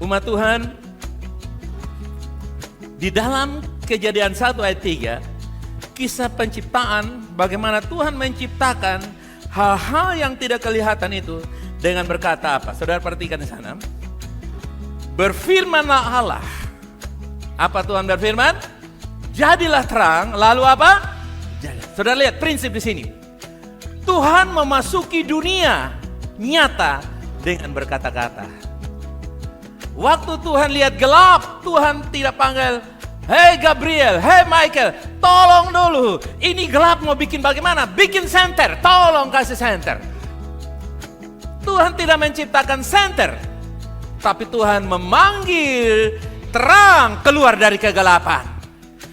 Umat Tuhan, di dalam Kejadian 1 ayat 3, kisah penciptaan, bagaimana Tuhan menciptakan hal-hal yang tidak kelihatan itu dengan berkata apa? Saudara perhatikan di sana. Berfirmanlah Allah. Apa Tuhan berfirman? Jadilah terang, lalu apa? Jadi. Saudara lihat prinsip di sini. Tuhan memasuki dunia nyata dengan berkata-kata. Waktu Tuhan lihat gelap, Tuhan tidak panggil, "Hei Gabriel, hei Michael, tolong dulu. Ini gelap mau bikin bagaimana? Bikin senter, tolong kasih senter." Tuhan tidak menciptakan senter, tapi Tuhan memanggil terang keluar dari kegelapan.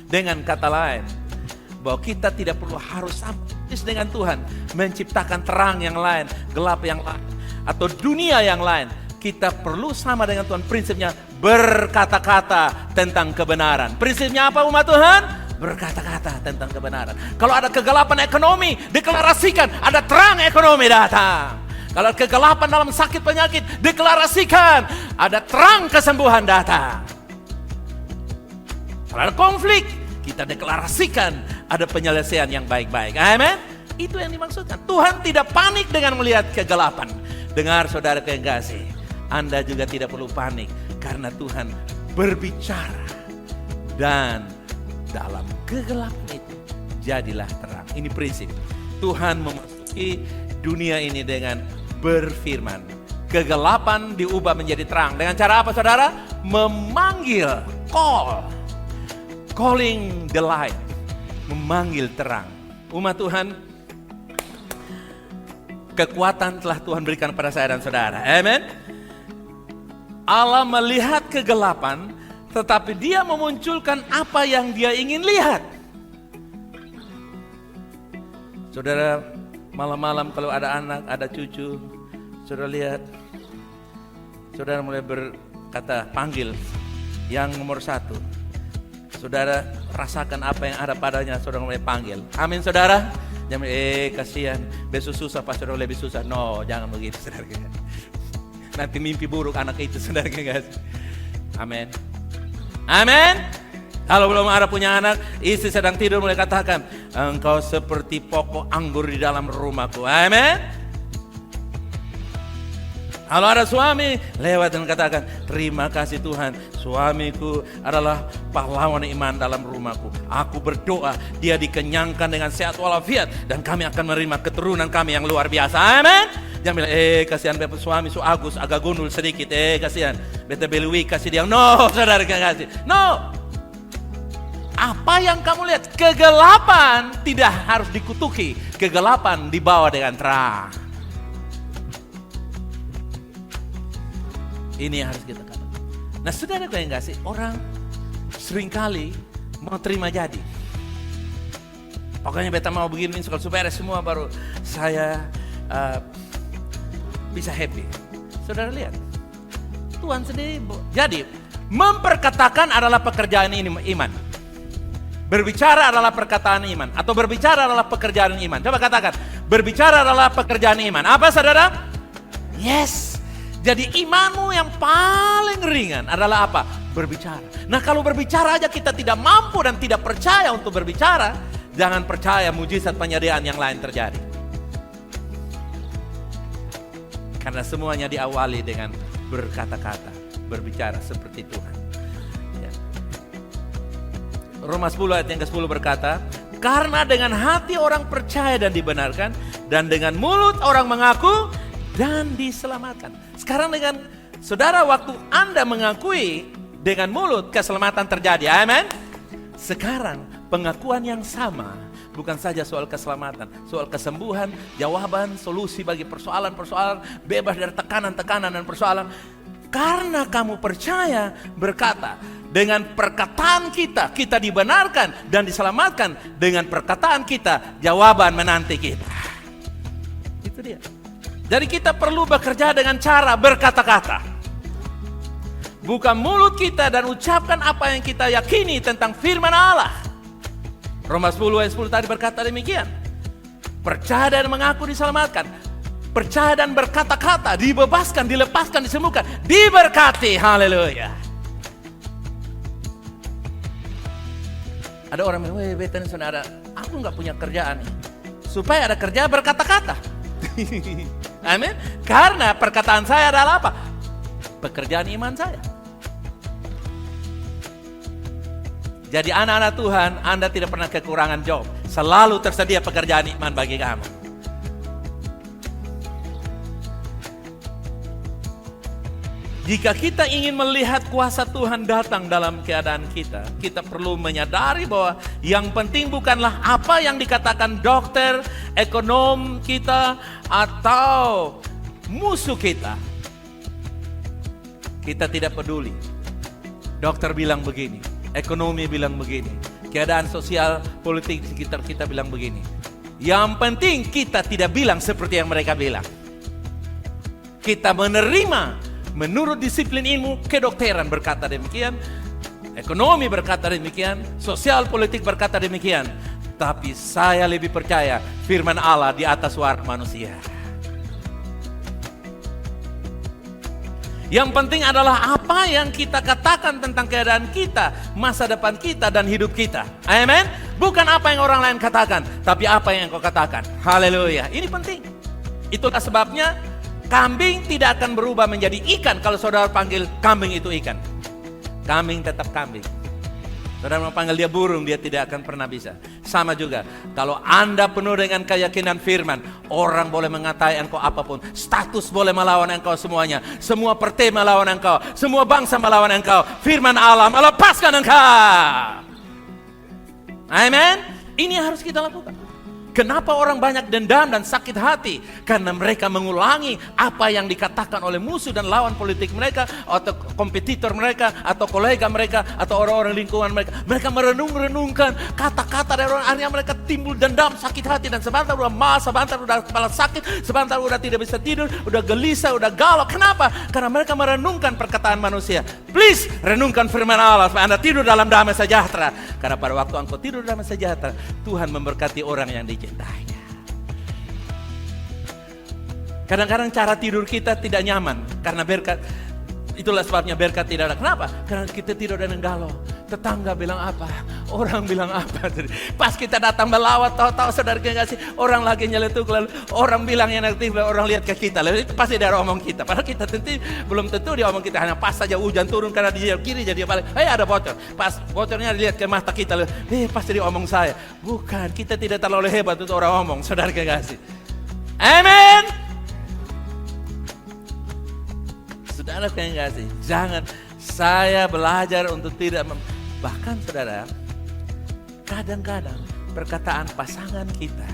Dengan kata lain, bahwa kita tidak perlu harus sama dengan Tuhan menciptakan terang yang lain, gelap yang lain, atau dunia yang lain. Kita perlu sama dengan Tuhan, prinsipnya berkata-kata tentang kebenaran. Prinsipnya apa umat Tuhan? Berkata-kata tentang kebenaran. Kalau ada kegelapan ekonomi, deklarasikan ada terang ekonomi datang. Kalau kegelapan dalam sakit penyakit, deklarasikan ada terang kesembuhan datang. Kalau ada konflik, kita deklarasikan ada penyelesaian yang baik-baik. Amin. Itu yang dimaksudkan. Tuhan tidak panik dengan melihat kegelapan. Dengar saudara kekasih, Anda juga tidak perlu panik karena Tuhan berbicara. Dan dalam kegelapan itu jadilah terang. Ini prinsip. Tuhan memasuki dunia ini dengan berfirman. Kegelapan diubah menjadi terang. Dengan cara apa saudara? Memanggil, calling the light. Memanggil terang. Umat Tuhan, kekuatan telah Tuhan berikan pada saya dan saudara. Amin. Allah melihat kegelapan, tetapi dia memunculkan apa yang dia ingin lihat. Saudara, malam-malam kalau ada anak, ada cucu, saudara lihat, saudara mulai berkata, panggil yang nomor 1. Saudara rasakan apa yang ada padanya, saudara mulai panggil. Amin saudara. Jangan kasihan, besok susah pas saudara lebih susah. No, jangan begitu saudara. Nanti mimpi buruk anak itu saudara. Amin. Amin. Kalau belum ada punya anak, istri sedang tidur mulai katakan, engkau seperti pokok anggur di dalam rumahku. Amin. Kalau ada suami, lewat dan katakan, terima kasih Tuhan, suamiku adalah pahlawan iman dalam rumahku. Aku berdoa, dia dikenyangkan dengan sehat walafiat, dan kami akan menerima keturunan kami yang luar biasa. Amin. Jangan bilang, kasihan bapak suami su Agus agak gundul sedikit, kasihan. Beta belui kasih dia. No, saudara kasih. No. Apa yang kamu lihat? Kegelapan tidak harus dikutuki. Kegelapan dibawa dengan terang. Ini yang harus kita katakan. Nah saudara yang kasih, orang seringkali mau terima jadi. Pokoknya beta mau begini supaya semua baru saya bisa happy. Saudara lihat, Tuhan sendiri. Jadi memperkatakan adalah pekerjaan ini iman. Berbicara adalah perkataan iman. Atau berbicara adalah pekerjaan iman. Coba katakan, berbicara adalah pekerjaan iman. Apa saudara? Yes. Jadi imanmu yang paling ringan adalah apa? Berbicara. Nah kalau berbicara aja kita tidak mampu dan tidak percaya untuk berbicara, jangan percaya mujizat penyediaan yang lain terjadi. Karena semuanya diawali dengan berkata-kata, berbicara seperti Tuhan. Ya. Roma 10 ayat yang ke-10 berkata, karena dengan hati orang percaya dan dibenarkan, dan dengan mulut orang mengaku dan diselamatkan. Sekarang dengan saudara, waktu Anda mengakui dengan mulut, keselamatan terjadi. Amin. Sekarang pengakuan yang sama, bukan saja soal keselamatan, soal kesembuhan, jawaban, solusi bagi persoalan-persoalan, bebas dari tekanan-tekanan dan persoalan. Karena kamu percaya, berkata, dengan perkataan kita, kita dibenarkan dan diselamatkan. Dengan perkataan kita, jawaban menanti kita. Itu dia. Jadi kita perlu bekerja dengan cara berkata-kata. Buka mulut kita dan ucapkan apa yang kita yakini tentang firman Allah. Roma 10 ayat 10 tadi berkata demikian. Percaya dan mengaku diselamatkan. percaya dan berkata-kata, dibebaskan, dilepaskan, disembuhkan, diberkati. Haleluya. Ada orang bilang, Beten saudara, aku nggak punya kerjaan nih. Supaya ada kerja berkata-kata. Amin. Karena perkataan saya adalah apa? Pekerjaan iman saya. Jadi anak-anak Tuhan, Anda tidak pernah kekurangan job. Selalu tersedia pekerjaan iman bagi kamu. Jika kita ingin melihat kuasa Tuhan datang dalam keadaan kita, kita perlu menyadari bahwa yang penting bukanlah apa yang dikatakan dokter, ekonom kita, atau musuh kita. Kita tidak peduli. Dokter bilang begini, ekonomi bilang begini, keadaan sosial politik di sekitar kita bilang begini. Yang penting kita tidak bilang seperti yang mereka bilang. Kita menerima menurut disiplin ilmu kedokteran berkata demikian, ekonomi berkata demikian, sosial politik berkata demikian. Tapi saya lebih percaya firman Allah di atas suara manusia. Yang penting adalah apa yang kita katakan tentang keadaan kita, masa depan kita, dan hidup kita. Amin. Bukan apa yang orang lain katakan, tapi apa yang kau katakan. Haleluya. Ini penting. Itulah sebabnya kambing tidak akan berubah menjadi ikan kalau saudara panggil kambing itu ikan. Kambing tetap kambing. Saudara mau panggil dia burung, dia tidak akan pernah bisa. Sama juga, kalau Anda penuh dengan keyakinan firman, orang boleh mengatai engkau apapun, status boleh melawan engkau semuanya, semua partai melawan engkau, semua bangsa melawan engkau, firman Allah melepaskan engkau. Amin. Ini harus kita lakukan. Kenapa orang banyak dendam dan sakit hati? Karena mereka mengulangi apa yang dikatakan oleh musuh dan lawan politik mereka, atau kompetitor mereka, atau kolega mereka, atau orang-orang lingkungan mereka. Mereka merenung-renungkan kata-kata dari orang, akhirnya mereka timbul dendam, sakit hati, dan sebentar udah mal, sebentar udah kepala sakit, sebentar udah tidak bisa tidur, udah gelisah, udah galau. Kenapa? Karena mereka merenungkan perkataan manusia. Please, renungkan firman Allah supaya Anda tidur dalam damai sejahtera. Karena pada waktu engkau tidur dalam sejahtera, Tuhan memberkati orang yang dicintainya. Kadang-kadang cara tidur kita tidak nyaman karena berkat. Itulah sebabnya berkat tidak ada. Kenapa? Karena kita tidur dengan galau. Tetangga bilang apa, orang bilang apa. Pas kita datang melawat, tahu-tahu saudara kasih, orang lagi nyeletuk, lalu orang bilang yang negatif, orang lihat ke kita, lalu pasti dia omong kita. Padahal kita belum tentu dia omong kita, hanya pas saja hujan turun karena di kiri jadi balik, ada bocor. Pas bocornya dilihat ke mata kita, lalu, pasti dia omong saya. Bukan, kita tidak terlalu hebat untuk orang omong, saudara kasih. Amin. Saudara yang kasih, jangan saya belajar untuk tidak bahkan saudara, kadang-kadang perkataan pasangan kita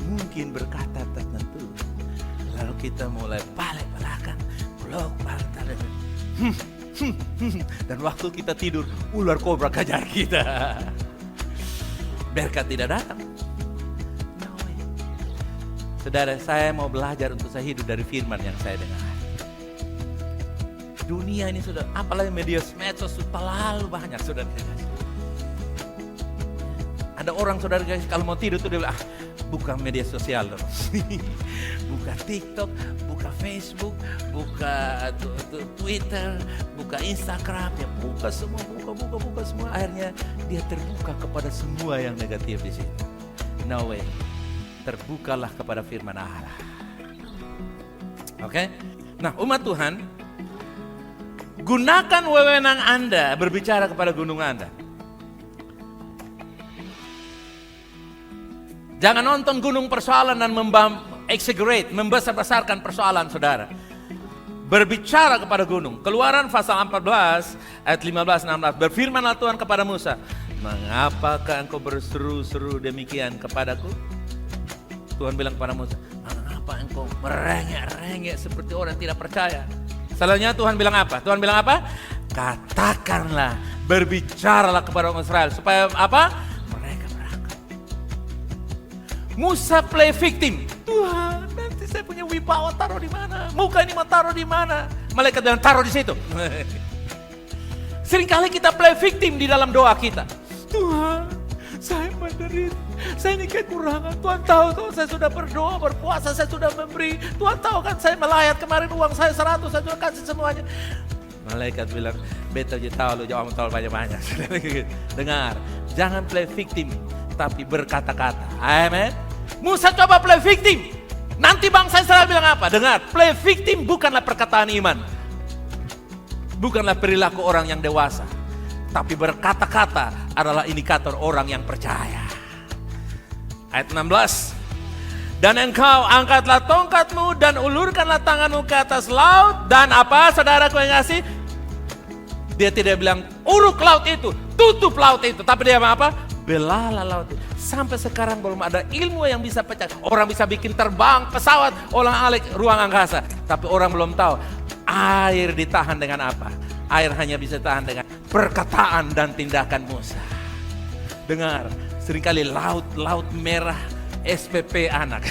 mungkin berkata tertentu, lalu kita mulai balik belakang, blok bantal, dan waktu kita tidur ular kobra kejar kita. Berkat tidak datang. Saudara, saya mau belajar untuk saya hidup dari firman yang saya dengar. Dunia ini sudah, apalagi media medsos terlalu banyak, saudara guys. Ada orang saudara guys, kalau mau tidur tuh dia bilang, buka media sosial dong. Buka TikTok, buka Facebook, buka Twitter, buka Instagram, ya buka semua, buka semua. Akhirnya dia terbuka kepada semua yang negatif di situ. No way. Terbukalah kepada firman Allah. Oke? Nah, umat Tuhan, gunakan wewenang Anda berbicara kepada gunung Anda. Jangan nonton gunung persoalan dan exaggerate, membesar-besarkan persoalan saudara. Berbicara kepada gunung. Keluaran pasal 14 ayat 15-16. Berfirmanlah Tuhan kepada Musa, mengapakah engkau berseru-seru demikian kepadaku? Tuhan bilang kepada Musa, mengapa engkau merengek-rengek seperti orang yang tidak percaya? Selanjutnya Tuhan bilang apa? Tuhan bilang apa? Katakanlah, berbicaralah kepada orang Israel supaya apa? Mereka berangkat. Musa play victim. Tuhan, nanti saya punya wibawa taruh di mana? Muka ini mau taruh di mana? Malaikat bilang taruh di situ. Seringkali kita play victim di dalam doa kita. Tuhan, saya menderita. saya ini kekurangan. Tuhan tahu saya sudah berdoa, berpuasa, saya sudah memberi. Tuhan tahu kan saya melayat kemarin uang saya 100, saya sudah kasih semuanya. Malaikat bilang, betul je tahu lu jawab tol banyak-banyak. Dengar, jangan play victim, tapi berkata-kata. Amen. Musa coba play victim. Nanti bangsa Israel bilang apa? Dengar, play victim bukanlah perkataan iman. Bukanlah perilaku orang yang dewasa. Tapi berkata-kata adalah indikator orang yang percaya. Ayat 16. Dan engkau angkatlah tongkatmu dan ulurkanlah tanganmu ke atas laut. Dan apa saudaraku yang kasih? Dia tidak bilang uruk laut itu, tutup laut itu. Tapi dia apa? Belalah laut itu. Sampai sekarang belum ada ilmu yang bisa pecah. Orang bisa bikin terbang, pesawat, olah-alik ruang angkasa. Tapi orang belum tahu air ditahan dengan apa. Air hanya bisa tahan dengan perkataan dan tindakan Musa. Dengar, seringkali laut merah SPP anak.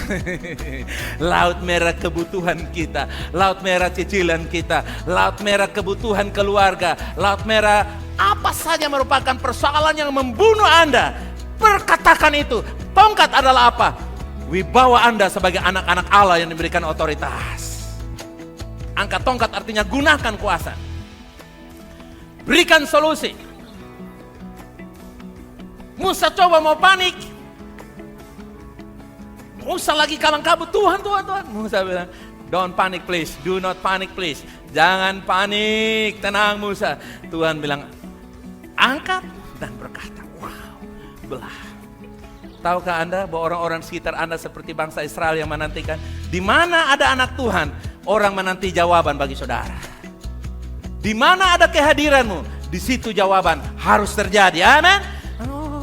Laut merah kebutuhan kita, laut merah cicilan kita, laut merah kebutuhan keluarga, laut merah apa saja merupakan persoalan yang membunuh Anda. Perkatakan itu. Tongkat adalah apa? Wibawa Anda sebagai anak-anak Allah yang diberikan otoritas. Angkat tongkat artinya gunakan kuasa. Berikan solusi. Musa coba mau panik. Musa lagi kalang kabut, Tuhan. Musa bilang, don't panic please, do not panic please. Jangan panik, tenang Musa. Tuhan bilang, angkat dan berkata, wow, belah. Tahukah Anda bahwa orang-orang sekitar Anda seperti bangsa Israel yang menantikan? Di mana ada anak Tuhan, orang menanti jawaban bagi saudara. Di mana ada kehadiranmu, di situ jawaban harus terjadi. Amin.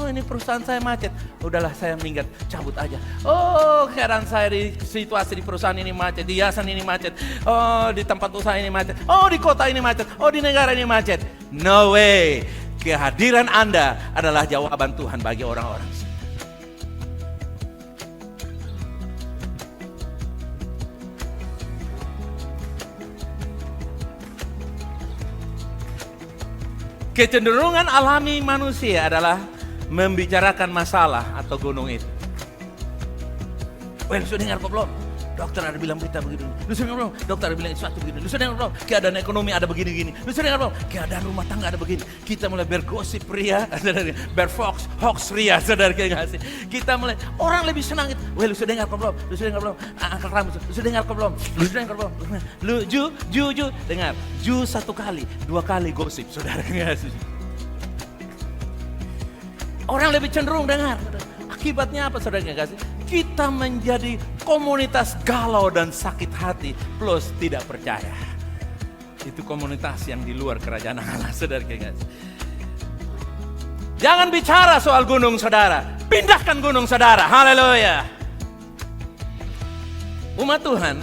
Ini perusahaan saya macet, udahlah saya minggat, cabut aja. Oh, keadaan saya di situasi di perusahaan ini macet, di yayasan ini macet, oh di tempat usaha ini macet, oh di kota ini macet, oh di negara ini macet. No way, kehadiran Anda adalah jawaban Tuhan bagi orang-orang. Kecenderungan alami manusia adalah membicarakan masalah atau gunung itu. Lu sudah dengar belum? Dokter ada bilang berita begini. Lu sudah dengar belum? Dokter ada bilang sesuatu begini. Lu sudah dengar belum? Keadaan ekonomi ada begini-gini. Lu sudah dengar belum? Keadaan rumah tangga ada begini. Kita mulai bergosip ria, berfox, hoax ria, saudara kasih. Kita mulai, orang lebih senang itu. Lu sudah dengar belum? Lu sudah dengar belum? Angkat rambut. Lu sudah dengar belum? Lu sudah dengar belum? Lu ju dengar. Ju 1 kali, 2 kali gosip, saudara kasih. Orang lebih cenderung dengar. Akibatnya apa saudara kasih? Kita menjadi komunitas galau dan sakit hati plus tidak percaya. Itu komunitas yang di luar kerajaan Allah, saudara kasih. Jangan bicara soal gunung saudara, pindahkan gunung saudara. Haleluya. Umat Tuhan,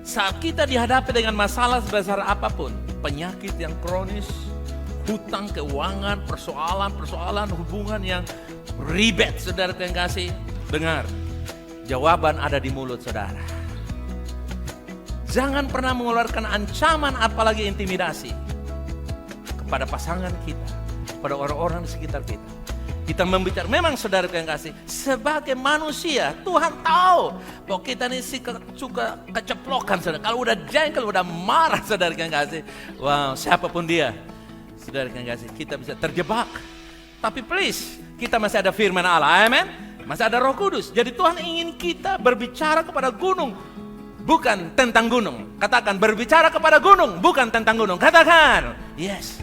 saat kita dihadapi dengan masalah sebesar apapun, penyakit yang kronis, hutang, keuangan, persoalan hubungan yang ribet, saudara yang kasih, dengar, jawaban ada di mulut saudara. Jangan pernah mengeluarkan ancaman apalagi intimidasi kepada pasangan kita, kepada orang-orang di sekitar kita. Kita membicara, memang saudara yang kasih, sebagai manusia Tuhan tahu bahwa kita ini suka keceplokan, saudara. Kalau udah jengkel, udah marah, saudara yang kasih, wow, siapapun dia, saudara yang kasih, kita bisa terjebak. Tapi please, kita masih ada firman Allah, amen. Masih ada Roh Kudus. Jadi Tuhan ingin kita berbicara kepada gunung, bukan tentang gunung. Katakan, berbicara kepada gunung, bukan tentang gunung. Katakan, yes.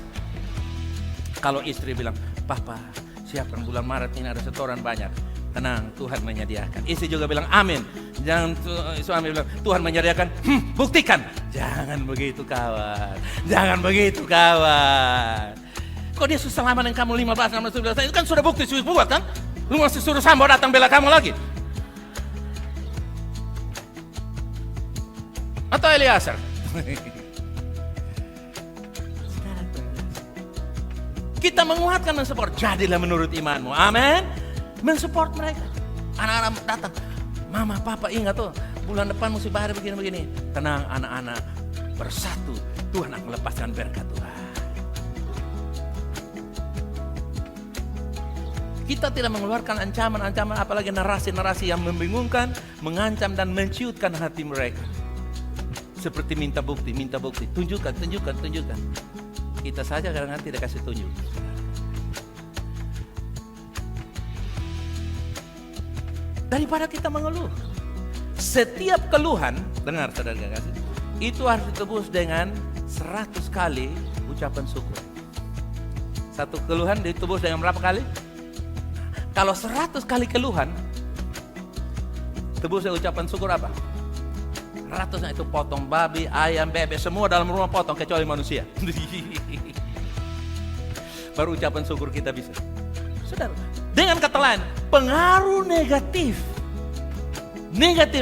Kalau istri bilang, Papa, siapkan bulan Maret ini ada setoran banyak. Tenang, Tuhan menyediakan. Istri juga bilang, amin. Jangan suami bilang, Tuhan menyediakan, buktikan. Jangan begitu kawan. Jangan begitu kawan. Kok dia susah lama dengan kamu 15, 16, 17 itu kan sudah bukti, sudah buat kan? Lu masih suruh Sambo datang bela kamu lagi? Atau Eliasar? Kita menguatkan, mensupport. Jadilah menurut imanmu, amin. Mensupport mereka. Anak-anak datang, Mama, Papa ingat tuh, bulan depan musibah hari begini-begini. Tenang anak-anak, bersatu Tuhan akan melepaskan berkat Tuhan. Kita tidak mengeluarkan ancaman-ancaman, apalagi narasi-narasi yang membingungkan, mengancam dan menciutkan hati mereka. Seperti minta bukti, tunjukkan. Kita saja kadang-kadang tidak kasih tunjuk. Daripada kita mengeluh. Setiap keluhan, dengar saudara kasih, itu harus ditebus dengan 100 kali ucapan syukur. Satu keluhan ditebus dengan berapa kali? Kalau 100 kali keluhan, tebus dengan ucapan syukur apa? 100-nya itu potong babi, ayam, bebek, semua dalam rumah potong kecuali manusia. Baru ucapan syukur kita bisa. Saudara, dengan kata lain, pengaruh negatif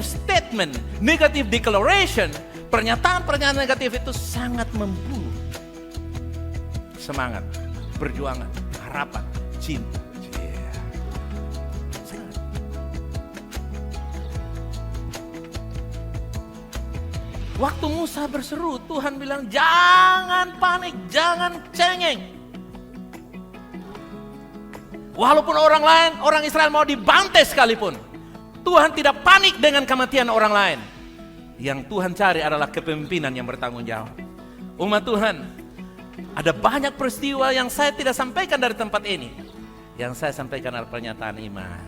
statement, negative declaration, pernyataan-pernyataan negatif itu sangat membunuh semangat, perjuangan, harapan, cinta. Waktu Musa berseru, Tuhan bilang, jangan panik, jangan cengeng. Walaupun orang Israel mau dibantai sekalipun, Tuhan tidak panik dengan kematian orang lain. Yang Tuhan cari adalah kepemimpinan yang bertanggung jawab. Umat Tuhan, ada banyak peristiwa yang saya tidak sampaikan dari tempat ini. Yang saya sampaikan adalah pernyataan iman.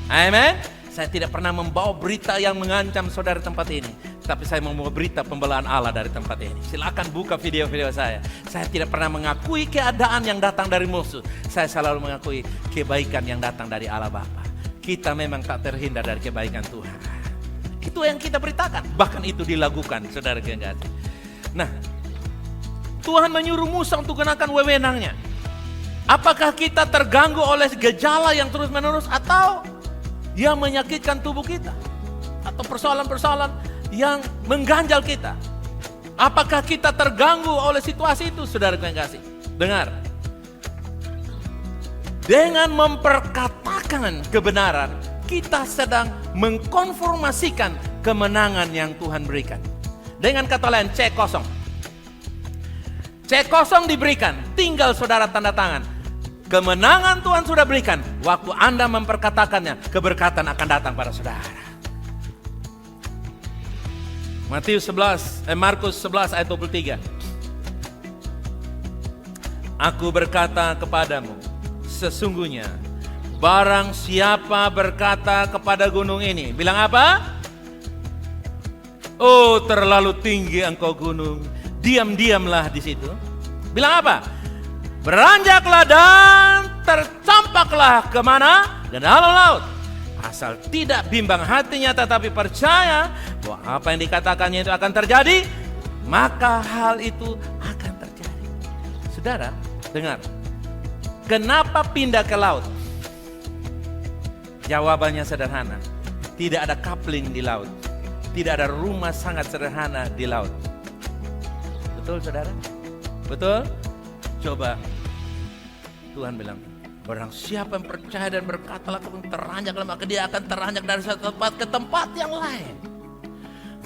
Amen. Saya tidak pernah membawa berita yang mengancam saudara di tempat ini. Tapi saya membawa berita pembelaan Allah dari tempat ini. Silakan buka video-video saya. Saya tidak pernah mengakui keadaan yang datang dari musuh. Saya selalu mengakui kebaikan yang datang dari Allah Bapa. Kita memang tak terhindar dari kebaikan Tuhan. Itu yang kita beritakan. Bahkan itu dilakukan, saudara yang kasih. Nah, Tuhan menyuruh Musa untuk gunakan wewenangnya. Apakah kita terganggu oleh gejala yang terus-menerus atau yang menyakitkan tubuh kita? Atau persoalan-persoalan yang mengganjal kita? Apakah kita terganggu oleh situasi itu, saudara yang kasih? Dengar. Dengan memperkatakan kebenaran, kita sedang mengkonformasikan kemenangan yang Tuhan berikan. Dengan kata lain, cek kosong. Cek kosong diberikan, tinggal saudara tanda tangan. Kemenangan Tuhan sudah berikan. Waktu Anda memperkatakannya, keberkatan akan datang pada saudara. Markus 11 ayat 23. Aku berkata kepadamu, sesungguhnya barang siapa berkata kepada gunung ini, bilang apa? Oh, terlalu tinggi engkau gunung, diam-diamlah di situ. Bilang apa? Beranjaklah dan tercampaklah kemana? Ke dalam laut. Asal tidak bimbang hatinya tetapi percaya bahwa apa yang dikatakannya itu akan terjadi, maka hal itu akan terjadi. Saudara, dengar. Kenapa pindah ke laut? Jawabannya sederhana. Tidak ada coupling di laut. Tidak ada rumah sangat sederhana di laut. Betul, saudara? Betul? Coba. Tuhan bilang, barang siapa yang percaya dan berkatalah teranjak, maka dia akan teranjak dari satu tempat ke tempat yang lain.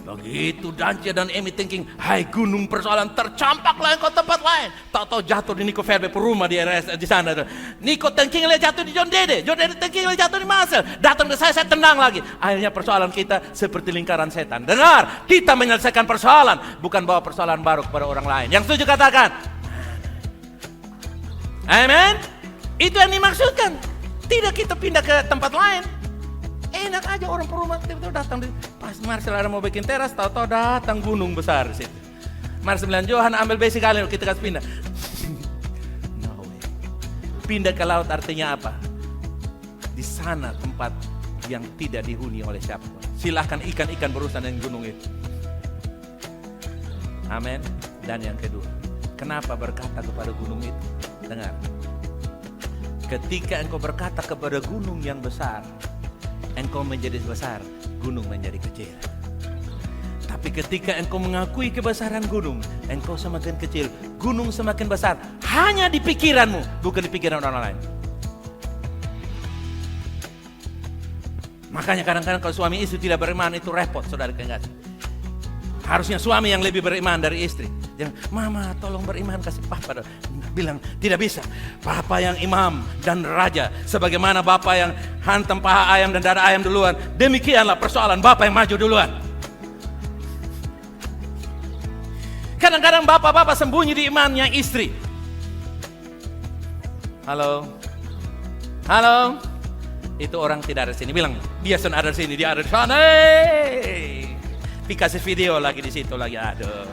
Begitu Dancia dan Emi thinking, hai gunung persoalan, tercampaklah engkau tempat lain. Tahu-tahu jatuh di Nico Verbe rumah di RS di sana. Nico thinking jatuh di John Dede thinking jatuh di Marcel. Datang ke saya tendang lagi. Akhirnya persoalan kita seperti lingkaran setan. Dengar, kita menyelesaikan persoalan, bukan bawa persoalan baru kepada orang lain. Yang setuju katakan. Amen. Itu yang dimaksudkan. Tidak kita pindah ke tempat lain. Enak aja orang perumah tiba-tiba datang pas Marcel ada mau bikin teras, tahu-tahu datang gunung besar di situ. Marcel bilang, Johan ambil besi kalian kita kasih pindah. No way. Pindah ke laut artinya apa? Di sana tempat yang tidak dihuni oleh siapapun. Silahkan ikan-ikan berurusan dengan gunung itu. Amin. Dan yang kedua, kenapa berkata kepada gunung itu? Dengar. Ketika engkau berkata kepada gunung yang besar, engkau menjadi besar, gunung menjadi kecil. Tapi ketika engkau mengakui kebesaran gunung, engkau semakin kecil, gunung semakin besar. Hanya di pikiranmu, bukan di pikiran orang lain. Makanya kadang-kadang kalau suami istri tidak beriman itu repot, saudara kasih. Harusnya suami yang lebih beriman dari istri. Jangan, mama tolong beriman kasih papa. bilang tidak bisa. Bapak yang imam dan raja, sebagaimana bapak yang hantam paha ayam dan dada ayam duluan, demikianlah persoalan bapak yang maju duluan. Kadang-kadang bapak-bapak sembunyi di imannya istri. Halo, halo, itu orang tidak ada di sini. Bilang dia sun ada di sini, dia ada di sana. Kasih video lagi di situ lagi, aduh.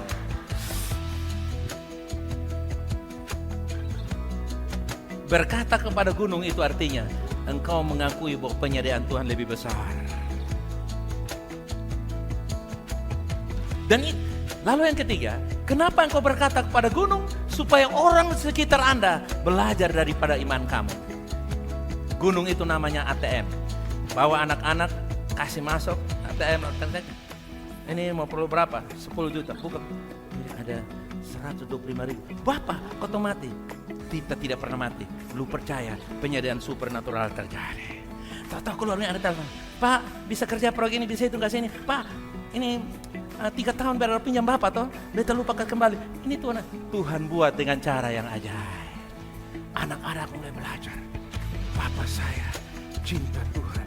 Berkata kepada gunung itu artinya engkau mengakui bahwa penyediaan Tuhan lebih besar. Dan lalu yang ketiga, kenapa engkau berkata kepada gunung? Supaya orang sekitar Anda belajar daripada iman kamu. Gunung itu namanya ATM. Bawa anak-anak, kasih masuk ATM. Ini mau perlu berapa? 10 juta. Bukan. Ini ada 125.000. Bapak, kau tuh mati. Kita tidak pernah mati. Lu percaya penyediaan supernatural terjadi. Tahu-tahu keluarnya ada telepon. Pak, bisa kerja proyek ini, bisa itu nggak sini. Pak, ini 3 tahun baru pinjam Bapak toh. Beta lupa kembali. Ini Tuhan buat dengan cara yang ajaib. Anak-anak mulai belajar. Bapak saya cinta Tuhan.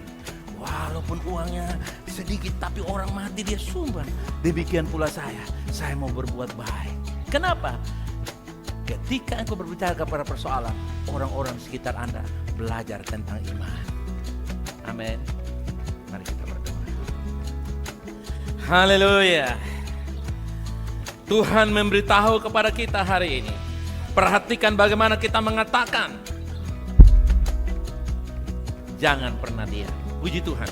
Walaupun uangnya sedikit tapi orang mati dia sumbang. Demikian pula saya mau berbuat baik. Kenapa? Ketika engkau berbicara kepada persoalan, orang-orang sekitar Anda belajar tentang iman. Amin. Mari kita berdoa. Haleluya. Tuhan memberitahu kepada kita hari ini. Perhatikan bagaimana kita mengatakan. Jangan pernah diam. Puji Tuhan.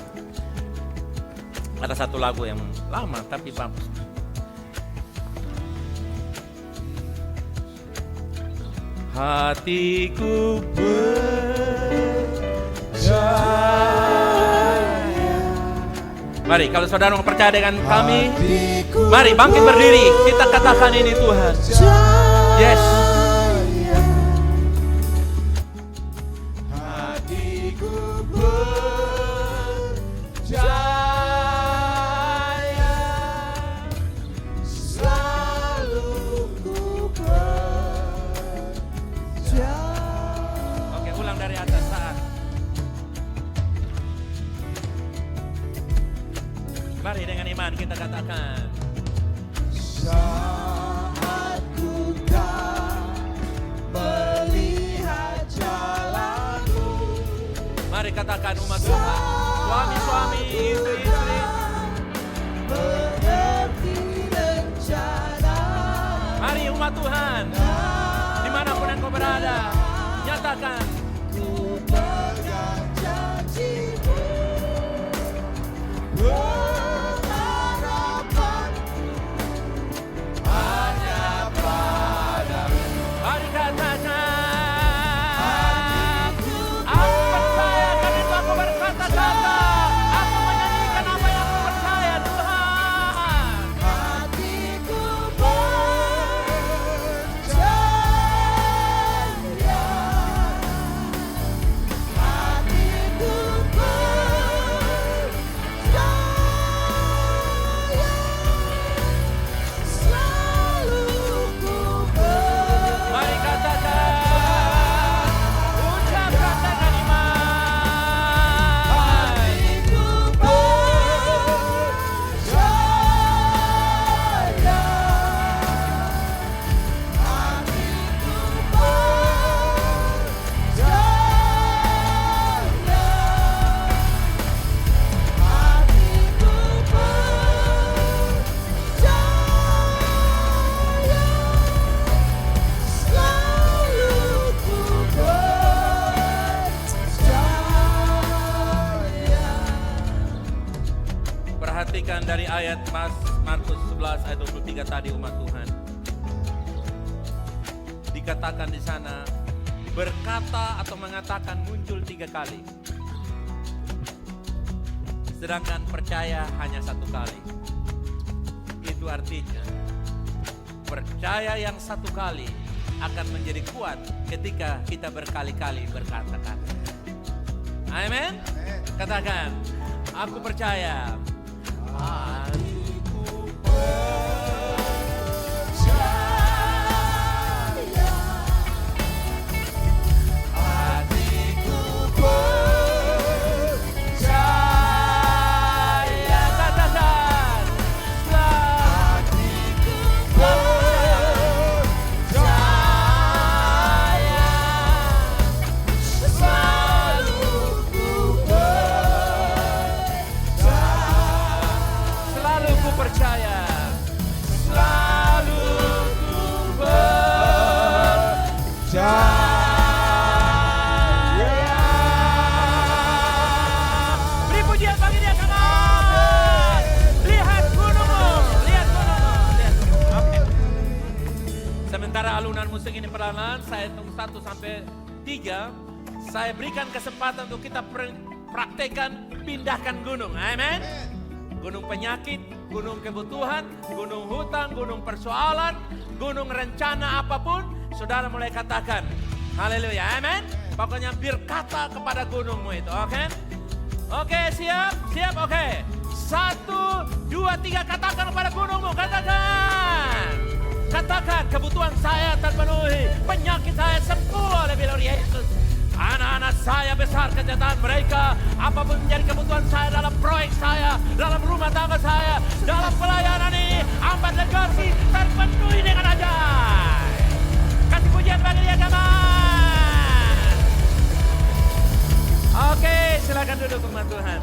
Ada satu lagu yang lama tapi bagus. Hatiku percaya. Mari kalau saudara mau percaya dengan kami, mari bangkit berdiri. Kita katakan ini Tuhan. Yes. Mari dengan iman kita katakan. Saat ku tak melihat jalanmu. Mari katakan umat Tuhan. Suami-suami, istri-istri. Mengerti rencana. Mari umat Tuhan. Dimanapun engkau berada. Nyatakan. Ku pegang janjimu. Perhatikan dari ayat Markus 11 ayat 23 tadi umat Tuhan. Dikatakan di sana berkata atau mengatakan muncul 3 kali. Sedangkan percaya hanya 1 kali. Itu artinya percaya yang 1 kali akan menjadi kuat ketika kita berkali-kali berkata-kata. Amin. Katakan, aku percaya. Hatiku percaya. musik ini perlahan, saya hitung 1 sampai 3. Saya berikan kesempatan untuk kita praktekkan pindahkan gunung. Amin. Gunung penyakit, gunung kebutuhan, gunung hutang, gunung persoalan, gunung rencana apapun, saudara mulai katakan. Haleluya, amin. Pokoknya berkata kepada gunungmu itu, oke? Oke, siap, oke. 1, 2, 3, katakan kepada gunungmu, katakan. Katakan, kebutuhan saya terpenuhi, penyakit saya sembuh oleh bilur Yesus. Anak-anak saya besar kenyataan mereka. Apapun menjadi kebutuhan saya dalam proyek saya, dalam rumah tangga saya, dalam pelayanan ini, Ambat Legasi terpenuhi dengan ajaib. Kasih pujian bagi dia, teman. Oke, silakan duduk teman Tuhan.